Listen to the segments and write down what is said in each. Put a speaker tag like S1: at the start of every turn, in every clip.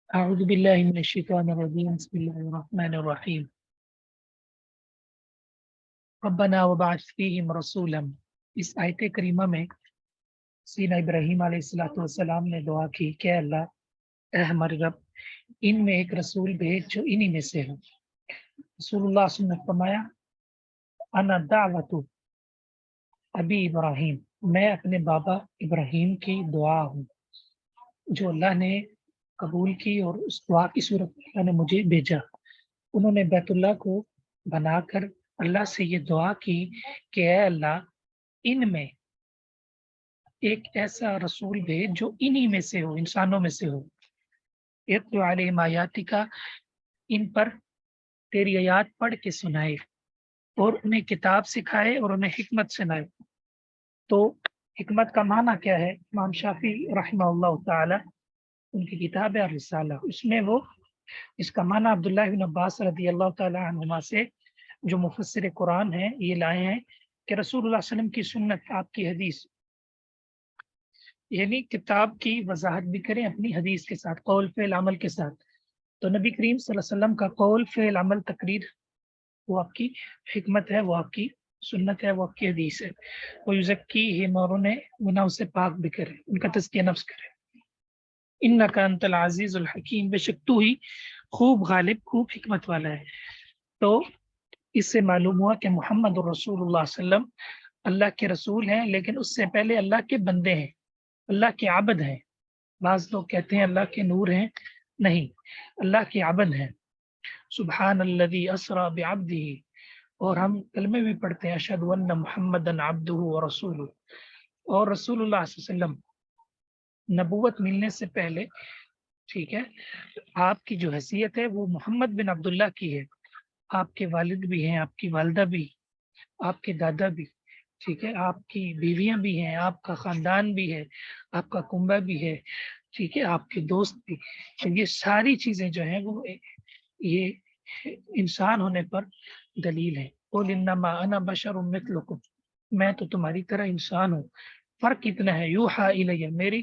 S1: اعوذ باللہ من الشیطان الرجیم بسم اللہ الرحمن الرحیم ربنا وبعث فیہم رسولا۔ اس آیت کریمہ میں سیدنا ابراہیم علیہ السلام نے دعا کی کہ اللہ اے ہمارے رب ان میں ایک رسول بھیج جو انہی میں سے ہو۔ رسول اللہ صلی اللہ علیہ وسلم نے فرمایا انا دعوت ابی ابراہیم، میں اپنے بابا ابراہیم کی دعا ہوں جو اللہ نے قبول کی، اور اس دعا کی صورت میں اللہ نے مجھے بھیجا۔ انہوں نے بیت اللہ کو بنا کر اللہ سے یہ دعا کی کہ اے اللہ ان میں ایک ایسا رسول بھیج جو انہی میں سے ہو، انسانوں میں سے ہو۔ اتلو علیہم آیاتک، ان پر تیری آیات پڑھ کے سنائے اور انہیں کتاب سکھائے اور انہیں حکمت سنائے۔ تو حکمت کا معنی کیا ہے؟ امام شافعی رحمہ اللہ تعالی ان کی کتاب ہے الرسالہ، اس میں وہ اس کا معنی عبداللہ بن عباس رضی اللہ تعالی عنہما سے جو مفسر قرآن ہیں یہ لائے ہیں کہ رسول اللہ صلی اللہ علیہ وسلم کی سنت، آپ کی حدیث، یعنی کتاب کی وضاحت بھی کریں اپنی حدیث کے ساتھ، قول فعل عمل کے ساتھ۔ تو نبی کریم صلی اللہ علیہ وسلم کا قول فعل عمل تقریر وہ آپ کی حکمت ہے، وہ آپ کی سنت ہے، وہ آپ کی حدیث ہے۔ وہ یزکیہم، اور انہیں گناہ سے پاک بھی کرے، ان کا تزکیہ نفس کرے۔ انک انت العزیز الحکیم، بے شک تو ہی خوب غالب، خوب حکمت والا ہے۔ تو اس سے معلوم ہوا کہ محمد رسول اللہ صلی اللہ علیہ وسلم اللہ کے رسول ہیں، لیکن اس سے پہلے اللہ کے بندے ہیں، اللہ کے عبد ہیں۔ بعض لوگ کہتے ہیں اللہ کے نور ہیں، نہیں، اللہ کے عبد ہیں۔ سبحان الذی اسری بعبدہ، اور ہم کلمے بھی پڑھتے ہیں اشہد ان محمدا عبدہ ورسولہ۔ اور رسول اللہ صلی اللہ علیہ وسلم نبوت ملنے سے پہلے، ٹھیک ہے، آپ کی جو حیثیت ہے وہ محمد بن عبداللہ کی ہے۔ آپ کے والد بھی ہیں، آپ کی والدہ بھی، آپ کے دادا بھی، ٹھیک ہے، آپ کی بیویاں بھی ہیں، آپ کا خاندان بھی ہے، آپ کا کنبہ بھی ہے، ٹھیک ہے، آپ کے دوست بھی۔ تو یہ ساری چیزیں جو ہیں وہ یہ انسان ہونے پر دلیل ہے۔ قل انما انا بشر مثلکم، میں تو تمہاری طرح انسان ہوں، فرق اتنا ہے یوحا الیہ، میری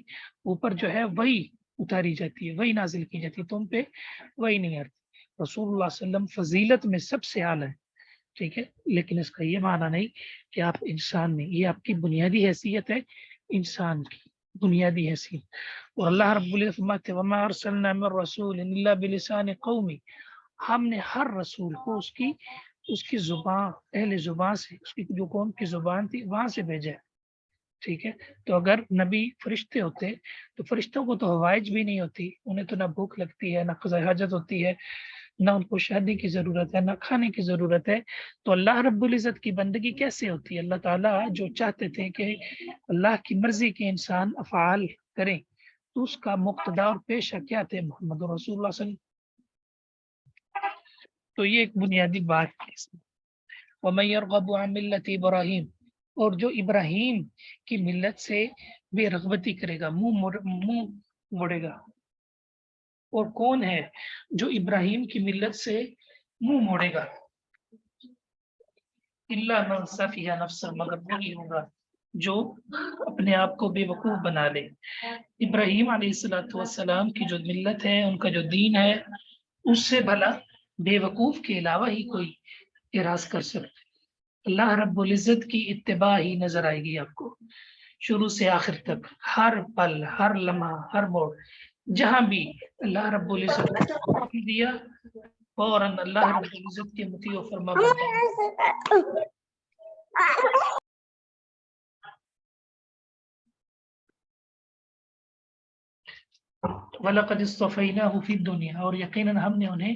S1: اوپر جو ہے وہی اتاری جاتی ہے، وہی نازل کی جاتی ہے، تم پہ وہی نہیں آتی۔ رسول اللہ صلی اللہ علیہ وسلم فضیلت میں سب سے اعلیٰ ہے، ٹھیک ہے، لیکن اس کا یہ معنی نہیں کہ آپ انسان نہیں، یہ آپ کی بنیادی حیثیت ہے، انسان کی بنیادی حیثیت۔ اور اللہ رب العزت فرماتے ہیں وما ارسلنا من رسول الا بلسان قومی، ہم نے ہر رسول کو اس کی زبان، اہل زبان سے، اس کی جو قوم کی زبان تھی وہاں سے بھیجا ہے، ٹھیک ہے۔ تو اگر نبی فرشتے ہوتے تو فرشتوں کو تو ہوائج بھی نہیں ہوتی، انہیں تو نہ بھوک لگتی ہے، نہ قضاء حاجت ہوتی ہے، نہ ان کو شادی کی ضرورت ہے، نہ کھانے کی ضرورت ہے۔ تو اللہ رب العزت کی بندگی کیسے ہوتی ہے؟ اللہ تعالیٰ جو چاہتے تھے کہ اللہ کی مرضی کے انسان افعال کریں، تو اس کا مقتدا اور پیشہ کیا تھے؟ محمد رسول اللہ صلی اللہ علیہ وسلم۔ تو یہ ایک بنیادی بات ہے اس میں۔ وَمَن يَرْغَبُ عَن مِلَّةِ ابراہیم، اور جو ابراہیم کی ملت سے بے رغبتی کرے گا، منہ موڑے گا۔ اور کون ہے جو ابراہیم کی ملت سے منہ موڑے گا؟ الا من سفیہ نفسہ، مگر وہی ہوگا جو اپنے آپ کو بے وقوف بنا لے۔ ابراہیم علیہ السلام کی جو ملت ہے، ان کا جو دین ہے، اس سے بھلا بے وقوف کے علاوہ ہی کوئی اعراض کر سکتا ہے۔ اللہ رب العزت کی اتباع ہی نظر آئے گی آپ کو، شروع سے آخر تک، ہر پل، ہر لمحہ، ہر موڑ، جہاں بھی اللہ رب العزت نے دیا، فوراً اللہ رب العزت کے مطیع و فرما بردار۔ وَلَقَدِ اصْطَفَيْنَاهُ فِي الدُّنْيَا، اور یقیناً ہم نے انہیں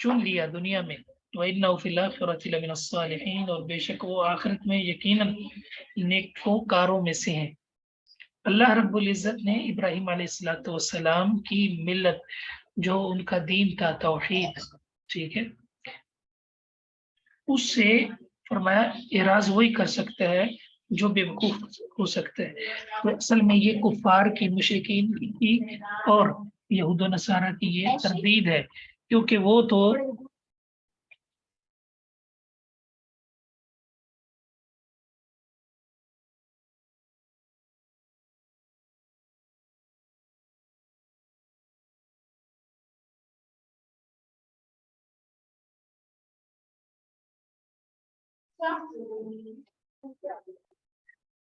S1: چن لیا دنیا میں، وَإِنَّهُ فِي الْآخِرَةِ لَمِنَ الصَّالِحِينَ، اور بے شک وہ آخرت میں یقیناً نیکوکاروں میں سے ہیں۔ اللہ رب العزت نے ابراہیم علیہ السلام کی ملت، جو ان کا دین تھا توحید، ٹھیک ہے، اس سے فرمایا اعراض وہی کر سکتا ہے جو بے وقوف ہو سکتا ہے۔ تو اصل میں یہ کفار کی، مشرکین کی اور یہود و نصارہ کی یہ تردید ہے، کیونکہ وہ تو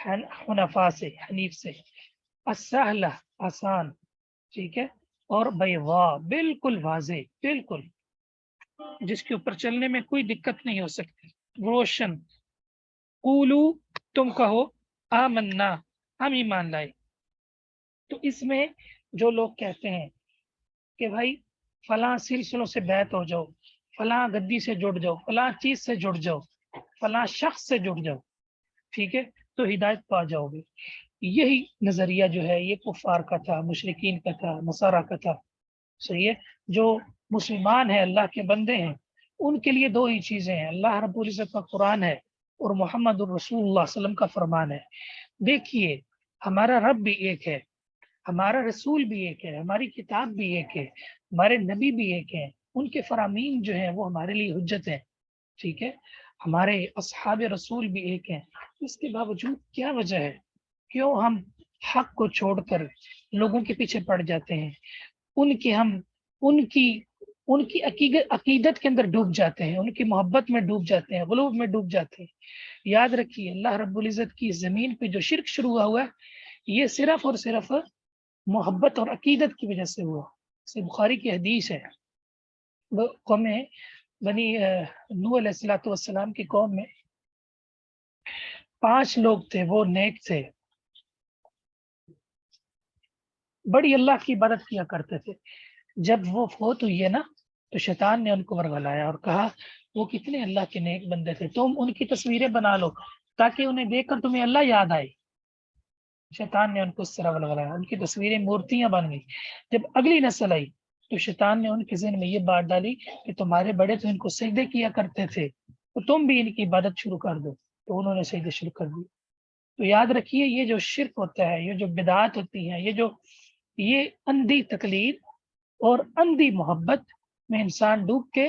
S1: حنفا سے، حنیف سے، السہلہ آسان، ٹھیک ہے، اور بیضا بالکل واضح، بالکل جس کے اوپر چلنے میں کوئی دقت نہیں ہو سکتی، روشن، قولو تم کہو، آمنا ہم ایمان لائے۔ تو اس میں جو لوگ کہتے ہیں کہ بھائی فلاں سلسلوں سے بیعت ہو جاؤ، فلاں گدی سے جڑ جاؤ، فلاں چیز سے جڑ جاؤ، فلاں شخص سے جڑ جاؤ، ٹھیک ہے، تو ہدایت پا جاؤ گے، یہی نظریہ جو ہے یہ کفار کا تھا، مشرکین کا تھا، نصارہ کا تھا، صحیح ہے۔ جو مسلمان ہیں، اللہ کے بندے ہیں، ان کے لیے دو ہی چیزیں ہیں، اللہ رب العزت کا قرآن ہے اور محمد الرسول اللہ صلی اللہ علیہ وسلم کا فرمان ہے۔ دیکھیے ہمارا رب بھی ایک ہے، ہمارا رسول بھی ایک ہے، ہماری کتاب بھی ایک ہے، ہمارے نبی بھی ایک ہیں، ان کے فرامین جو ہیں وہ ہمارے لیے حجت ہیں، ٹھیک ہے، ہمارے اصحاب رسول بھی ایک ہیں۔ اس کے باوجود کیا وجہ ہے کیوں ہم حق کو چھوڑ کر لوگوں کے پیچھے پڑ جاتے ہیں، ان کی عقیدت کے اندر ڈوب جاتے ہیں، ان کی محبت میں ڈوب جاتے ہیں، غلوب میں ڈوب جاتے ہیں۔ یاد رکھیے اللہ رب العزت کی زمین پہ جو شرک شروع ہوا ہے یہ صرف اور صرف محبت اور عقیدت کی وجہ سے ہوا۔ سے بخاری کی حدیث ہے، وہ قوم بنی نوح علیہ الصلوۃ والسلام کی قوم میں 5 لوگ تھے، وہ نیک تھے، بڑی اللہ کی عبادت کیا کرتے تھے۔ جب وہ فوت ہوئی ہے نا تو شیطان نے ان کو ورگلایا اور کہا وہ کتنے اللہ کے نیک بندے تھے، تم ان کی تصویریں بنا لو تاکہ انہیں دیکھ کر تمہیں اللہ یاد آئے۔ شیطان نے ان کو اس طرح ورگلایا، ان کی تصویریں مورتیاں بن گئی۔ جب اگلی نسل آئی تو شیطان نے ان کے ذہن میں یہ بات ڈالی کہ تمہارے بڑے تو ان کو سجدے کیا کرتے تھے تو تم بھی ان کی عبادت شروع کر دو، تو انہوں نے سجدے شروع کر دی۔ تو یاد رکھیے یہ جو شرک ہوتا ہے، یہ جو بدعات ہوتی ہیں، یہ اندھی تقلید اور اندھی محبت میں انسان ڈوب کے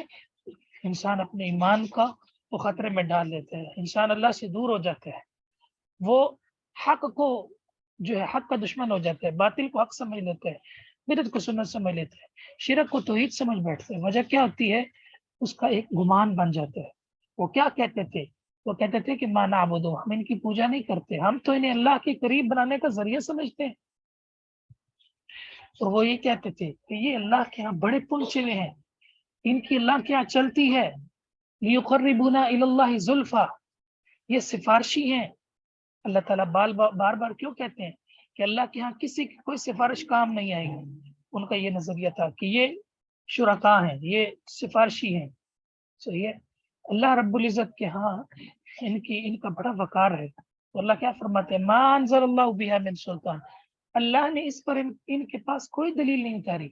S1: انسان اپنے ایمان کا وہ خطرے میں ڈال لیتا ہے، انسان اللہ سے دور ہو جاتا ہے، وہ حق کو جو ہے حق کا دشمن ہو جاتا ہے، باطل کو حق سمجھ لیتا ہے، بدعت کو سنت سمجھ لیتا ہے، شرک کو توحید سمجھ بیٹھتا ہے۔ وجہ کیا ہوتی ہے؟ اس کا ایک گمان بن جاتا ہے۔ وہ کیا کہتے تھے؟ وہ کہتے تھے کہ ما نعبدو، ہم ان کی پوجا نہیں کرتے، ہم تو انہیں اللہ کے قریب بنانے کا ذریعہ سمجھتے ہیں۔ تو وہ یہ کہتے تھے کہ یہ اللہ کے ہاں بڑے پہنچے ہیں، ان کی اللہ کے ہاں چلتی ہے، لیقربونا الی اللہ زلفا، یہ سفارشی ہیں۔ اللہ تعالیٰ بار بار کیوں کہتے ہیں کہ اللہ کے ہاں کسی کی کوئی سفارش کام نہیں آئے گی؟ ان کا یہ نظریہ تھا کہ یہ شرکا ہیں، یہ سفارشی ہیں، صحیح ہے۔ اللہ رب العزت کے ہاں ان کا بڑا وقار ہے۔ تو اللہ کیا فرماتے ہیں؟ ما انزل اللہ بہا من سلطان، اللہ نے اس پر ان کے پاس کوئی دلیل نہیں اتاری۔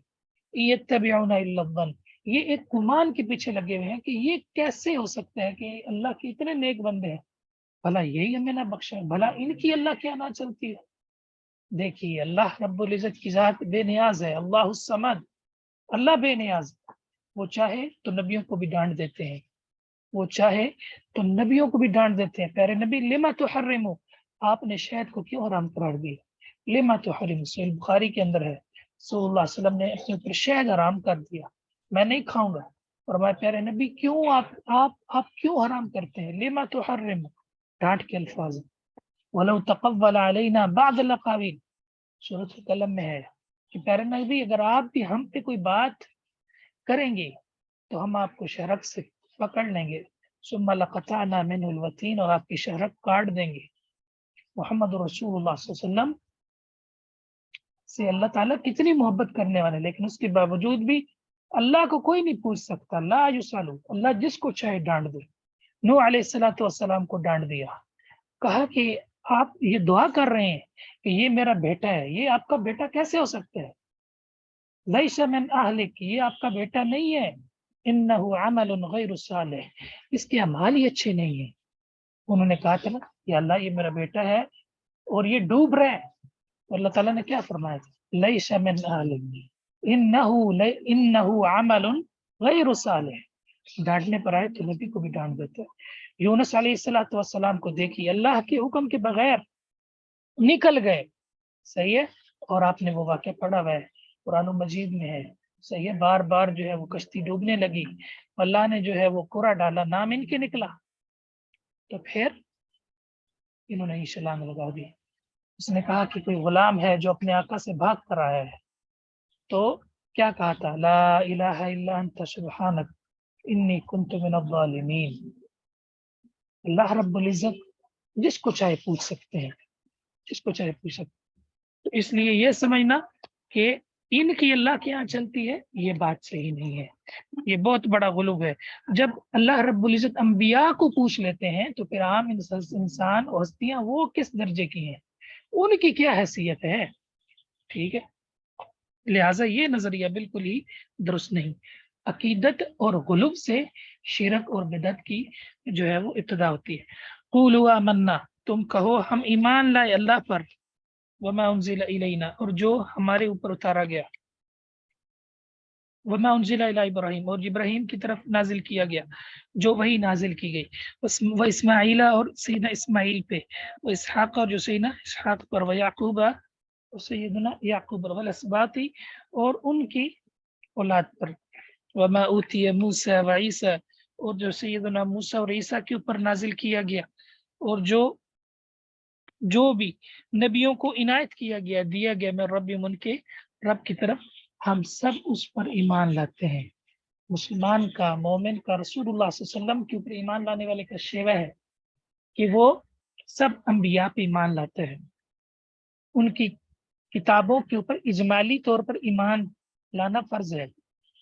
S1: یتبعون الا الظن، یہ ایک گمان کے پیچھے لگے ہوئے ہیں کہ یہ کیسے ہو سکتا ہے کہ اللہ کے اتنے نیک بندے ہیں، بھلا یہی ہمیں نہ بخشا، بھلا ان کی اللہ کیا نہ چلتی ہے۔ دیکھیے اللہ رب العزت کی ذات بے نیاز ہے، اللہ الصمد، اللہ بے نیاز، وہ چاہے تو نبیوں کو بھی ڈانٹ دیتے ہیں، وہ چاہے تو نبیوں کو بھی ڈانٹ دیتے ہیں۔ پیارے نبی لما تحرمو، آپ نے شہد کو کیوں حرام قرار دیا؟ لما تحرمو، صحیح بخاری کے اندر ہے، صلی اللہ علیہ وسلم نے اپنے اوپر شہد حرام کر دیا، میں نہیں کھاؤں گا۔ اور میں پیارے نبی کیوں آپ کیوں حرام کرتے ہیں؟ لما تحرمو، ڈانٹ کے الفاظ۔ وَلَوْ تَقَوَّلَ عَلَيْنَا بَعْضَ الْأَقَاوِيلِ، سورۃ القلم میں ہے کہ پیارے نبی اگر آپ بھی ہم پہ کوئی بات کریں گے تو ہم آپ کو شہرک سے پکڑ لیں گے، ثُمَّ لَقَطَعْنَا مِنْهُ الْوَتِينَ، اور آپ کی شہرک کاٹ دیں گے۔ محمد رسول اللہ صلی اللہ علیہ وسلم سے اللہ تعالیٰ کتنی محبت کرنے والے، لیکن اس کے باوجود بھی اللہ کو کوئی نہیں پوچھ سکتا، لا یسأل، اللہ جس کو چاہے ڈانٹ دے۔ نوح علیہ السلام کو ڈانٹ دیا، کہا کہ آپ یہ دعا کر رہے ہیں کہ یہ میرا بیٹا ہے، یہ آپ کا بیٹا کیسے ہو سکتا ہے؟ لیس من اہلک، یہ آپ کا بیٹا نہیں ہے، انہ عمل غیر صالح، اس کے اعمال ہی اچھے نہیں ہیں۔ انہوں نے کہا تھا نا کہ اللہ یہ میرا بیٹا ہے اور یہ ڈوب رہا ہے، اللہ تعالیٰ نے کیا فرمایا تھا؟ لیس من اہلک انہ عمل غیر صالح، ڈانٹنے پر آئے تو نبی کو بھی ڈانٹ دیتے۔ یونس علیہ السلام کو دیکھیے، اللہ کے حکم کے بغیر نکل گئے، صحیح ہے، اور آپ نے وہ واقعہ پڑھا ہوا ہے، قرآن مجید میں ہے، صحیح ہے، بار بار جو ہے وہ کشتی ڈوبنے لگی، اللہ نے جو ہے وہ قرآن ڈالا، نام ان کے نکلا۔ تو پھر انہوں نے ہی چھلانگ لگا دی۔ اس نے کہا کہ کوئی غلام ہے جو اپنے آقا سے بھاگ کر آیا ہے، تو کیا کہا تھا؟ لا الہ الا انت سبحانک انی کنت من الظالمین۔ اللہ رب العزت جس کو چاہے پوچھ سکتے ہیں، جس کو چاہے پوچھ سکتے ہیں۔ تو اس لیے یہ سمجھنا کہ ان کی اللہ کے یہاں چلتی ہے، یہ بات صحیح نہیں ہے، یہ بہت بڑا غلو ہے۔ جب اللہ رب العزت انبیاء کو پوچھ لیتے ہیں تو پھر عام انسان اور ہستیاں وہ کس درجے کی ہیں، ان کی کیا حیثیت ہے؟ ٹھیک ہے، لہٰذا یہ نظریہ بالکل ہی درست نہیں۔ عقیدت اور غلو سے شرک اور بدعت کی جو ہے وہ ابتدا ہوتی ہے۔ قولوا آمنا، تم کہو ہم ایمان لائے اللہ پر، وما انزل الینا، اور جو ہمارے اوپر اتارا گیا، وما انزل الی ابراہیم، اور ابراہیم کی طرف نازل کیا گیا، جو وہی نازل کی گئی، وہ اسماعیل اور سیدنا اسماعیل پہ، وہ اسحاق اور جو سیدنا اسحاق پر، وہ یعقوب اور سیدنا یعقوب پر، والاسباط اور ان کی اولاد پر، وما اوتی موسیٰ و عیسیٰ، اور جو سیدنا موسیٰ اور عیسیٰ کے اوپر نازل کیا گیا، اور جو بھی نبیوں کو عنایت کیا گیا، دیا گیا میں رب ان کے رب کی طرف، ہم سب اس پر ایمان لاتے ہیں۔ مسلمان کا، مومن کا، رسول اللہ صلی اللہ علیہ وسلم کے اوپر ایمان لانے والے کا شیوہ ہے کہ وہ سب انبیاء پہ ایمان لاتے ہیں، ان کی کتابوں کے اوپر اجمالی طور پر ایمان لانا فرض ہے،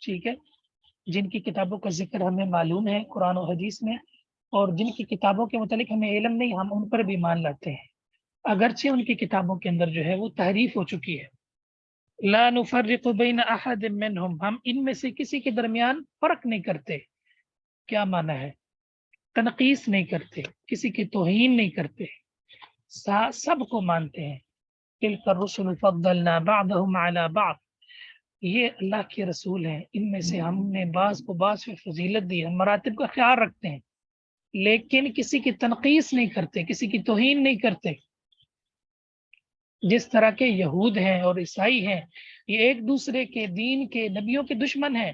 S1: ٹھیک ہے، جن کی کتابوں کا ذکر ہمیں معلوم ہے قرآن و حدیث میں، اور جن کی کتابوں کے متعلق ہمیں علم نہیں، ہم ان پر بھی ایمان لاتے ہیں، اگرچہ ان کی کتابوں کے اندر جو ہے وہ تحریف ہو چکی ہے۔ لا نفرق بین احد منہم، ہم ان میں سے کسی کے درمیان فرق نہیں کرتے۔ کیا معنی ہے؟ تنقیص نہیں کرتے، کسی کی توہین نہیں کرتے، سب کو مانتے ہیں۔ تلک الرسل فضلنا بعضهم على بعض، یہ اللہ کے رسول ہیں، ان میں سے ہم نے بعض کو بعض پہ فضیلت دی، ہم مراتب کا خیال رکھتے ہیں، لیکن کسی کی تنقیص نہیں کرتے، کسی کی توہین نہیں کرتے۔ جس طرح کے یہود ہیں اور عیسائی ہیں، یہ ایک دوسرے کے دین کے، نبیوں کے دشمن ہیں،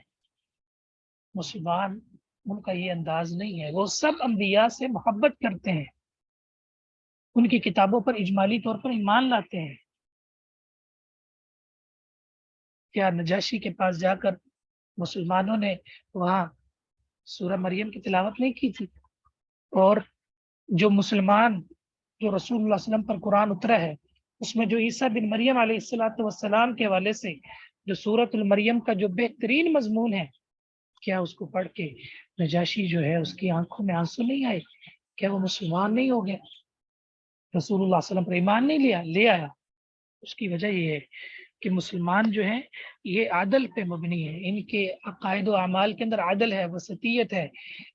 S1: مسلمان ان کا یہ انداز نہیں ہے، وہ سب انبیاء سے محبت کرتے ہیں، ان کی کتابوں پر اجمالی طور پر ایمان لاتے ہیں۔ کیا نجاشی کے پاس جا کر مسلمانوں نے وہاں سورہ مریم کی تلاوت نہیں کی تھی؟ اور جو مسلمان، جو رسول اللہ صلی اللہ علیہ وسلم پر قرآن اترا ہے، اس میں جو عیسیٰ بن مریم علیہ السلام کے حوالے سے جو سورۃ المریم کا جو بہترین مضمون ہے، کیا اس کو پڑھ کے نجاشی جو ہے اس کی آنکھوں میں آنسو نہیں آئے؟ کیا وہ مسلمان نہیں ہو گیا؟ رسول اللہ صلی اللہ علیہ وسلم پر ایمان نہیں لے آیا؟ اس کی وجہ یہ ہے کہ مسلمان جو ہیں یہ عدل پہ مبنی ہے، ان کے عقائد و اعمال کے اندر عدل ہے، وسطیت ہے،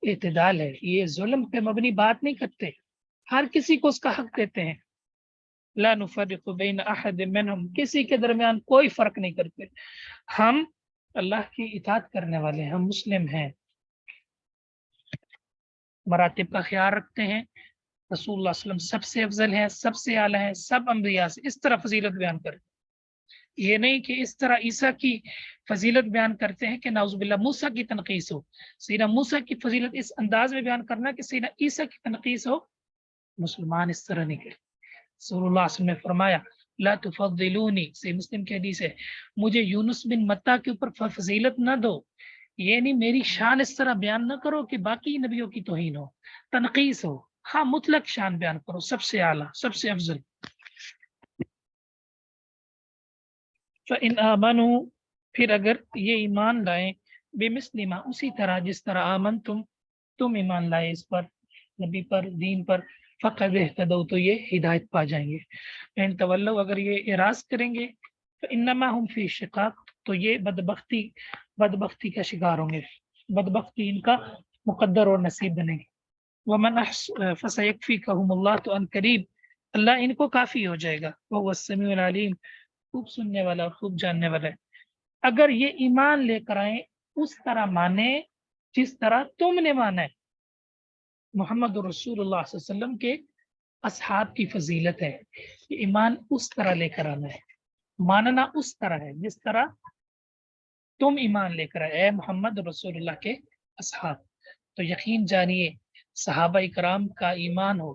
S1: اعتدال ہے، یہ ظلم پہ مبنی بات نہیں کرتے، ہر کسی کو اس کا حق دیتے ہیں۔ لا نفرق بین احد منہم، کسی کے درمیان کوئی فرق نہیں کرتے، ہم اللہ کی اطاعت کرنے والے ہیں، ہم مسلم ہیں، مراتب کا خیال رکھتے ہیں، رسول اللہ صلی اللہ علیہ وسلم سب سے افضل ہیں، سب سے اعلیٰ ہیں، سب انبیاء سے، اس طرح فضیلت بیان کرتے، یہ نہیں کہ اس طرح عیسیٰ کی فضیلت بیان کرتے ہیں کہ نعوذ باللہ موسیٰ کی تنقیص ہو، سیدنا موسیٰ کی فضیلت اس انداز میں بیان کرنا کہ سیدنا عیسیٰ کی تنقیص ہو، مسلمان اس طرح نہیں کرتے۔ رسول اللہ صلی اللہ علیہ وسلم نے فرمایا لا تفضلونی، صحیح مسلم کی حدیث ہے، مجھے یونس بن متا کے اوپر فضیلت نہ دو، یہ نہیں میری شان اس طرح بیان نہ کرو کہ باقی نبیوں کی توہین ہو، تنقیص ہو، ہاں مطلق شان بیان کرو، سب سے اعلیٰ، سب سے افضل۔ فَإِنْ آمَنُوا، پھر اگر یہ ایمان لائیں، بِمِثْلِ مَا، اسی طرح جس طرح آمنتم، تم ایمان لائے اس پر، نبی پر، دین پر، فَقَدْ اهْتَدَوْا، تو یہ ہدایت پا جائیں گے۔ ان تولوا، اگر یہ اعراض کریں گے، فَإِنَّمَا هُمْ فِي شِقَاقٍ، تو یہ بدبختی کا شکار ہوں گے، بدبختی ان کا مقدر اور نصیب بنے گی۔ وَمَنْ فَسَيَكْفِيكَهُمُ اللَّهُ، تو ان قریب اللہ ان کو کافی ہو جائے گا، وَهُوَ السَّمِيعُ الْعَلِيمُ، خوب سننے والا، خوب جاننے والا ہے۔ اگر یہ ایمان لے کر آئیں اس طرح مانے جس طرح تم نے مانا ہے، محمد رسول اللہ صلی اللہ علیہ وسلم کے اصحاب کی فضیلت ہے، یہ ایمان اس طرح لے کر آنا ہے، ماننا اس طرح ہے جس طرح تم ایمان لے کر آئے، اے محمد رسول اللہ کے اصحاب۔ تو یقین جانیے صحابہ کرام کا ایمان ہو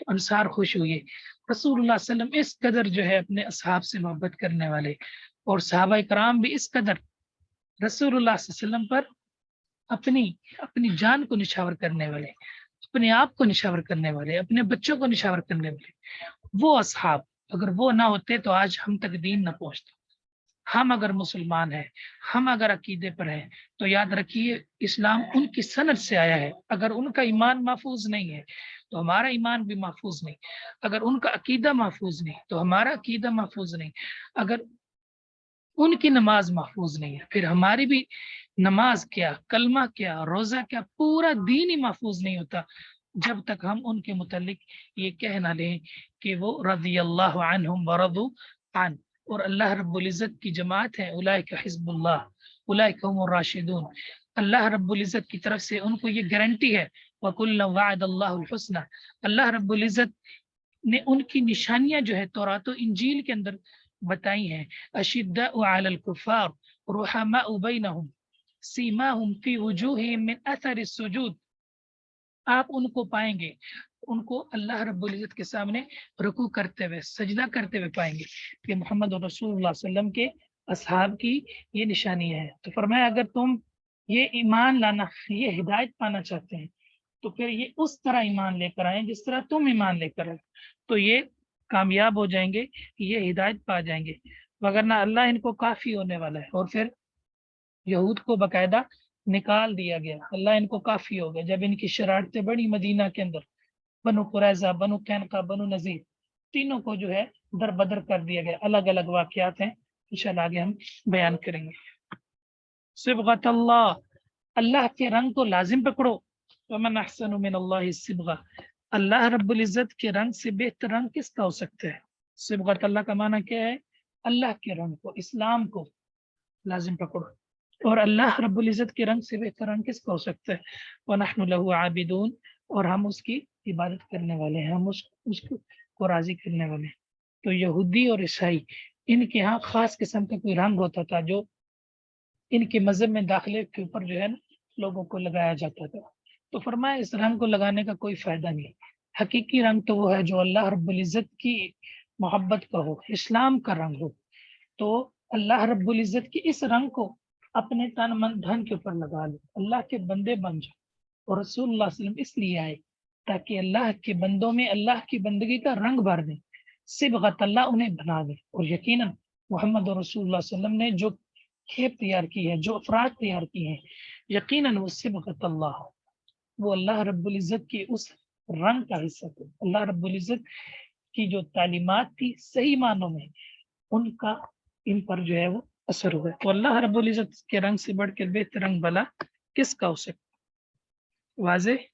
S1: تو انصار خوش ہوئے. رسول اللہ صلی اللہ علیہ وسلم اس قدر جو ہے اپنے اصحاب سے محبت کرنے والے، اور صحابہ کرام بھی اس قدر رسول اللہ صلی اللہ علیہ وسلم پر اپنی جان کو نشاور کرنے والے، اپنے آپ کو نشاور کرنے والے، اپنے بچوں کو نشاور کرنے والے. وہ اصحاب اگر وہ نہ ہوتے تو آج ہم تک دین نہ پہنچتا. ہم اگر مسلمان ہیں، ہم اگر عقیدے پر ہیں، تو یاد رکھیے اسلام ان کی سند سے آیا ہے. اگر ان کا ایمان محفوظ نہیں ہے تو ہمارا ایمان بھی محفوظ نہیں. اگر ان کا عقیدہ محفوظ نہیں تو ہمارا عقیدہ محفوظ نہیں. اگر ان کی نماز محفوظ نہیں ہے پھر ہماری بھی نماز کیا، کلمہ کیا، روزہ کیا، پورا دین ہی محفوظ نہیں ہوتا جب تک ہم ان کے متعلق یہ کہہ نہ لیں کہ وہ رضی اللہ عنہم ورضوا عنہ، اور اللہ رب العزت کی جماعت ہے، اولئک حزب اللہ اولئک هم الراشدون. اللہ رب العزت کی طرف سے ان کو یہ گارنٹی ہے، وَكُلًّا وَعَدَ اللَّهُ الْحُسْنَى. اللہ رب العزت نے ان کی نشانیاں جو ہے تورات و انجیل کے اندر بتائی ہیں. اشداء علی الکفار رحماء بینہم سیماہم فی وجوہہم من اثر السجود. آپ ان کو پائیں گے، ان کو اللہ رب العزت کے سامنے رکوع کرتے ہوئے، سجدہ کرتے ہوئے پائیں گے. کہ محمد رسول اللہ صلی اللہ علیہ وسلم کے اصحاب کی یہ نشانی ہے. تو فرمایا اگر تم یہ ایمان لانا، یہ ہدایت پانا چاہتے ہیں تو پھر یہ اس طرح ایمان لے کر آئیں جس طرح تم ایمان لے کر آئے، تو یہ کامیاب ہو جائیں گے، یہ ہدایت پا جائیں گے. وگرنہ اللہ ان کو کافی ہونے والا ہے. اور پھر یہود کو باقاعدہ نکال دیا گیا، اللہ ان کو کافی ہو گیا. جب ان کی شرارتیں بڑی مدینہ کے اندر، بنو قریظہ، بنو قینقاع، بنو نذیر، تینوں کو جو ہے در بدر کر دیا گیا. الگ الگ واقعات ہیں، انشاءاللہ آگے ہم بیان کریں گے. صبغۃ اللہ، اللہ کے رنگ کو لازم پکڑو. ومن احسن من اللہ صبغہ، اللہ رب العزت کے رنگ سے بہتر رنگ کس کا ہو سکتا ہے؟ صبغۃ اللہ کا معنی کیا ہے؟ اللہ کے رنگ کو، اسلام کو لازم پکڑو. اور اللہ رب العزت کے رنگ سے بہتر رنگ کس کا ہو سکتا ہے؟ وَنَحْنُ لَهُ عَابِدُونَ، اور ہم اس کی عبادت کرنے والے ہیں، ہم اس کو راضی کرنے والے ہیں. تو یہودی اور عیسائی، ان کے ہاں خاص قسم کا کوئی رنگ ہوتا تھا جو ان کے مذہب میں داخلے کے اوپر جو ہے نا لوگوں کو لگایا جاتا تھا. تو فرمایا اس رنگ کو لگانے کا کوئی فائدہ نہیں. حقیقی رنگ تو وہ ہے جو اللہ رب العزت کی محبت کا ہو، اسلام کا رنگ ہو. تو اللہ رب العزت کی اس رنگ کو اپنے تن من دھن کے اوپر لگا لو، اللہ کے بندے بن جاؤ. اور رسول اللہ صلی اللہ علیہ وسلم اس لیے آئے تاکہ اللہ کے بندوں میں اللہ کی بندگی کا رنگ بھر دیں، صبغۃ اللہ انہیں بنا دے. اور یقیناً محمد رسول اللہ صلی اللہ علیہ وسلم نے جو کھیپ تیار کی ہے، جو افراد تیار کی ہیں، یقیناً وہ صبغۃ اللہ، وہ اللہ رب العزت کی اس رنگ کا حصہ تھے. اللہ رب العزت کی جو تعلیمات تھی صحیح معنوں میں ان کا ان پر جو ہے وہ اثر ہوا. تو اللہ رب العزت کے رنگ سے بڑھ کر بہتر رنگ بلا کس کا ہو سکتا؟ واضح؟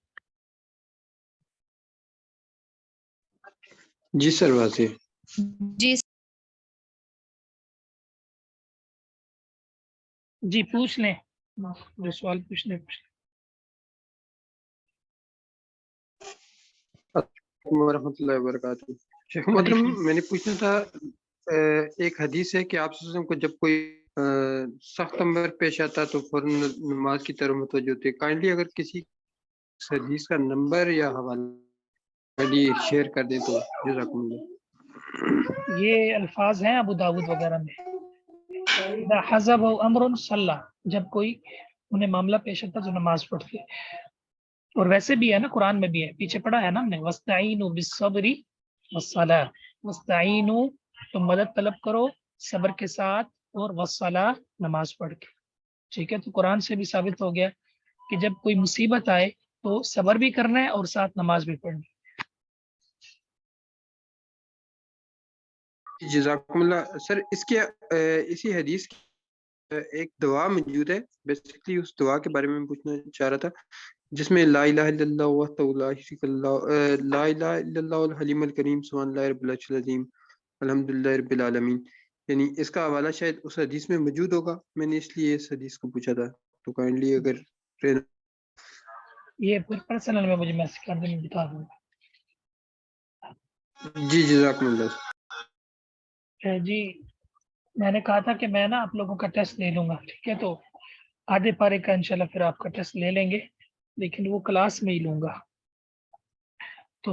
S2: جی سر واضح.
S3: جی
S1: جی پوچھ لیں، جو سوال پوچھ لیں.
S2: ورحمۃ اللہ وبرکاتہ. شیخ محترم، میں نے پوچھنا تھا، ایک حدیث ہے کہ آپ صلی اللہ علیہ وسلم کو جب کوئی سخت امر پیش آتا تو فوراً نماز کی طرف متوجہ ہوتے. کائنڈلی اگر کسی حدیث کا نمبر یا حوالہ شیئر کر دیں تو جزاکم اللہ.
S1: یہ الفاظ ہیں ابو داود وغیرہ میں، اذا حزب امر صلی، جب کوئی انہیں معاملہ پیش آتا تو نماز پڑھتے. اور ویسے بھی ہے نا، قرآن میں بھی ہے، پیچھے پڑھا ہے نا ہم نے، وَاسْتَعِينُوا بِالصَّبْرِ وَالصَّلَاةِ، وَاسْتَعِينُوا، تم مدد طلب کرو صبر کے ساتھ، اور وَالصَّلَاةِ، نماز پڑھ کے. ٹھیک ہے، تو قرآن سے بھی ثابت ہو گیا کہ جب کوئی مصیبت آئے تو صبر بھی کرنا ہے اور ساتھ نماز بھی پڑھنی.
S2: جزاکم اللہ. سر اس کے اسی حدیث کی ایک دعا موجود ہے، بیسیکلی اس دعا کے بارے میں پوچھنا چاہ رہا تھا، جس میں لا الہ الا اللہ وحدہ لا شریک اللہ، لا الہ الا اللہ الحلیم الکریم سبحان اللہ رب العرش العظیم الحمدللہ رب العالمین. یعنی اس کا حوالہ شاید اس حدیث میں موجود ہوگا، میں نے اس لیے اس حدیث کو پوچھا تھا. تو کائنڈلی اگر
S1: یہ پھر پرسنل میں مجھے میسج کر دیں، میں بتا دوں گا.
S2: جی جزاکم اللہ.
S1: جی میں نے کہا تھا کہ میں نا آپ لوگوں کا ٹیسٹ لے لوں گا، ٹھیک ہے، تو آدھے پارے کا انشاءاللہ پھر آپ کا ٹیسٹ لے لیں گے، لیکن وہ کلاس میں ہی لوں گا. تو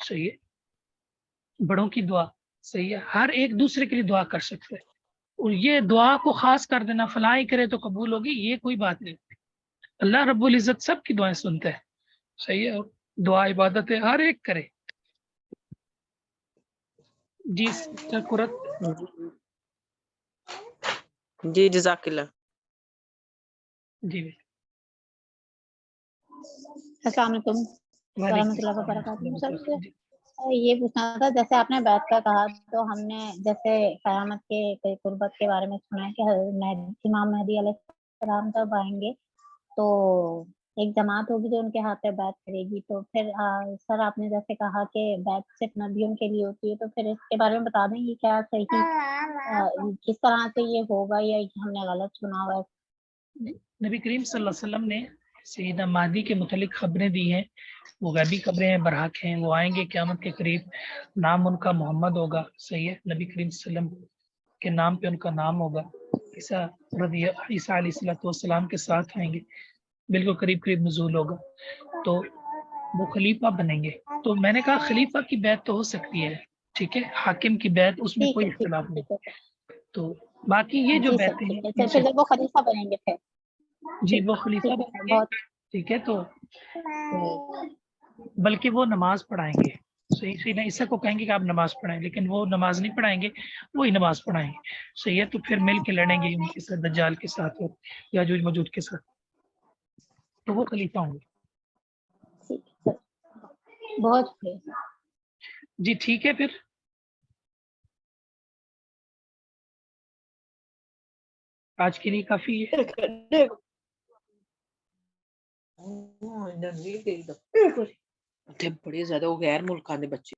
S1: صحیح ہے، بڑوں کی دعا، صحیح ہے، ہر ایک دوسرے کے لیے دعا کر سکتے ہیں، اور یہ دعا کو خاص کر دینا فلاں ہی کرے تو قبول ہوگی، یہ کوئی بات نہیں، اللہ رب العزت سب کی دعائیں سنتا ہے، صحیح ہے، اور دعا عبادت ہے، ہر ایک کرے۔ جی سسٹر قرت،
S4: جی جزاک اللہ۔
S1: جی
S5: السلام علیکم
S1: وعلیکم
S5: ورحمۃ اللہ
S1: السلام
S5: وبرکاتہ۔
S1: ورحمۃ
S5: سر
S1: اللہ وبرکاتہ۔ جی
S5: یہ پوچھنا تھا، جیسے آپ نے بیت کا کہا تو ہم نے جیسے قیامت کے قربت کے بارے میں سنا ہے کہ امام مہدی علیہ السلام جب آئیں گے تو ایک جماعت ہوگی جو ان کے ہاتھ پہ بیت کرے گی، تو پھر سر آپ نے جیسے کہا کہ بیت صرف نبیوں کے لیے ہوتی ہے، تو پھر اس کے بارے میں بتا دیں یہ کیا صحیح کس طرح سے یہ ہوگا یا ہم نے غلط سنا ہوا ہے؟
S1: نبی کریم صلی اللہ علیہ وسلم نے سیدہ مہدی کے متعلق خبریں دی ہیں، وہ غیبی خبریں ہیں، برحق ہیں، وہ آئیں گے قیامت کے قریب، نام ان کا محمد ہوگا، صحیح ہے، نبی کریم صلی اللہ علیہ وسلم کے نام پہ ان کا نام ہوگا، عیسیٰ علیہ السلام کے ساتھ آئیں گے، بالکل قریب قریب نزول ہوگا، تو وہ خلیفہ بنیں گے۔ تو میں نے کہا خلیفہ کی بیعت تو ہو سکتی ہے، ٹھیک ہے، حاکم کی بیعت اس میں
S5: ٹھیک
S1: کوئی
S5: ہے ٹھیک
S1: اختلاف
S5: ہے
S1: نہیں،
S5: ٹھیک ہے
S1: تو باقی یہ جو
S5: جی سر،
S1: بیعتیں ہیں
S5: ٹھیک ہے
S1: ان
S5: سر،
S1: سے
S5: پھر جب وہ خلیفہ بنیں گے پھر
S1: جی وہ خلیفہ
S5: ٹھیک ہے
S1: بنیں
S5: سر،
S1: گے،
S5: بہت
S1: ٹھیک ہے، تو بلکہ وہ نماز پڑھائیں گے، صحیح نہ عیسیٰ کو کہیں گے کہ آپ نماز پڑھائیں، لیکن وہ نماز نہیں پڑھائیں گے، وہی نماز پڑھائیں گے، صحیح ہے، تو پھر مل کے لڑیں گے ان کے ساتھ، دجال کے ساتھ اور یاجوج ماجوج کے ساتھ، تو وہ خلیفہ ہوں گے۔
S5: ٹھیک ہے سر، بہت شکریہ سر۔
S1: جی ٹھیک ہے، پھر آج کے لیے کافی ہے۔
S4: بڑے زیادہ وہ غیر ملکاں دے بچے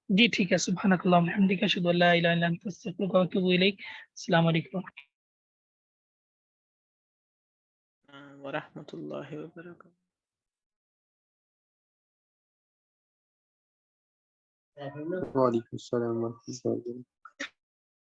S1: جی ٹھیک ہے، سبحانک اللہم وبحمدک، اشہد ان لا الہ الا انت، استغفرک و اتوب الیک۔ السلام علیکم۔
S4: ورحمۃ اللہ وبرکاتہ۔
S2: وعلیکم السلام ورحمۃ اللہ وبرکاتہ۔